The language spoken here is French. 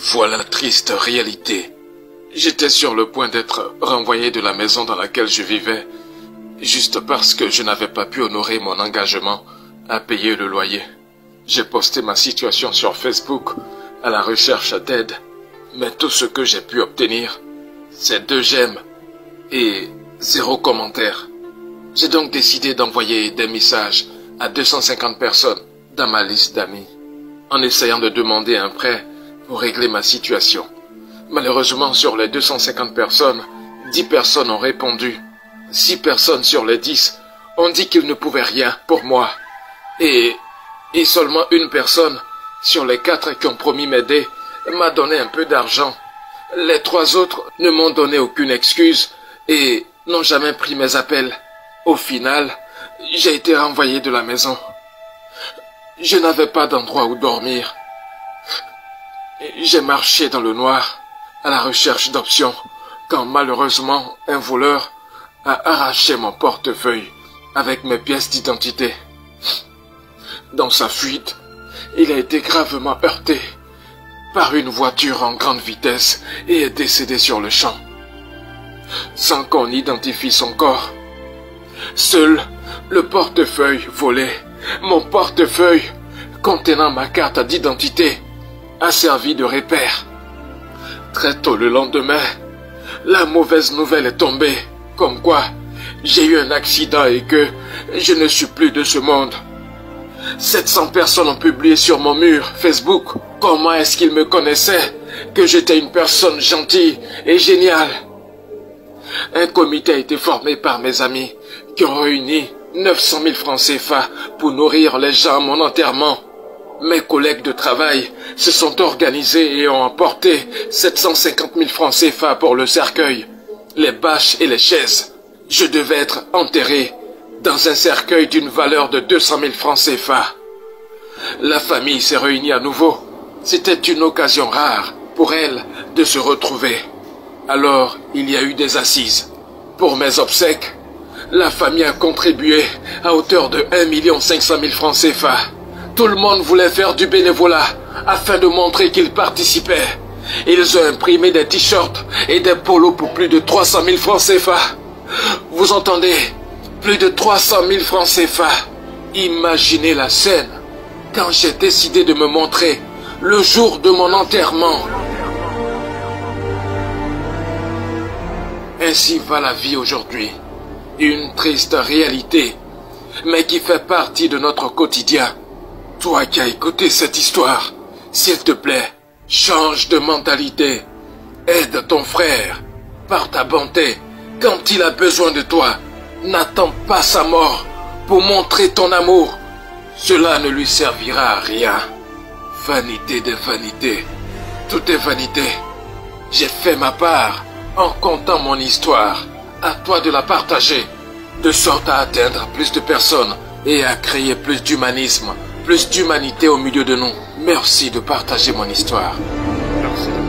Voilà la triste réalité. J'étais sur le point d'être renvoyé de la maison dans laquelle je vivais, juste parce que je n'avais pas pu honorer mon engagement à payer le loyer. J'ai posté ma situation sur Facebook à la recherche d'aide, mais tout ce que j'ai pu obtenir, c'est 2 j'aime et 0 commentaire. J'ai donc décidé d'envoyer des messages à 250 personnes dans ma liste d'amis, en essayant de demander un prêt pour régler ma situation. Malheureusement, sur les 250 personnes, 10 personnes ont répondu. 6 personnes sur les 10 ont dit qu'ils ne pouvaient rien pour moi. Et seulement une personne sur les 4 qui ont promis m'aider m'a donné un peu d'argent. Les 3 autres ne m'ont donné aucune excuse et n'ont jamais pris mes appels. Au final, j'ai été renvoyé de la maison. Je n'avais pas d'endroit où dormir. J'ai marché dans le noir à la recherche d'options quand malheureusement un voleur a arraché mon portefeuille avec mes pièces d'identité. Dans sa fuite, il a été gravement heurté par une voiture en grande vitesse et est décédé sur le champ, sans qu'on identifie son corps. Seul le portefeuille volé, mon portefeuille contenant ma carte d'identité, a servi de repère. Très tôt le lendemain, la mauvaise nouvelle est tombée, comme quoi j'ai eu un accident et que je ne suis plus de ce monde. 700 personnes ont publié sur mon mur Facebook comment est-ce qu'ils me connaissaient, que j'étais une personne gentille et géniale. Un comité a été formé par mes amis qui ont réuni 900 000 francs CFA pour nourrir les gens à mon enterrement. Mes collègues de travail se sont organisés et ont emporté 750 000 francs CFA pour le cercueil, les bâches et les chaises. Je devais être enterré dans un cercueil d'une valeur de 200 000 francs CFA. La famille s'est réunie à nouveau. C'était une occasion rare pour elle de se retrouver. Alors, il y a eu des assises. Pour mes obsèques, la famille a contribué à hauteur de 1 500 000 francs CFA. Tout le monde voulait faire du bénévolat afin de montrer qu'ils participaient. Ils ont imprimé des t-shirts et des polos pour plus de 300 000 francs CFA. Vous entendez? Plus de 300 000 francs CFA. Imaginez la scène quand j'ai décidé de me montrer le jour de mon enterrement. Ainsi va la vie aujourd'hui. Une triste réalité, mais qui fait partie de notre quotidien. Toi qui as écouté cette histoire, s'il te plaît, change de mentalité. Aide ton frère par ta bonté quand il a besoin de toi. N'attends pas sa mort pour montrer ton amour. Cela ne lui servira à rien. Vanité de vanité. Tout est vanité. J'ai fait ma part en contant mon histoire. À toi de la partager, de sorte à atteindre plus de personnes et à créer plus d'humanisme, plus d'humanité au milieu de nous. Merci de partager mon histoire. Merci.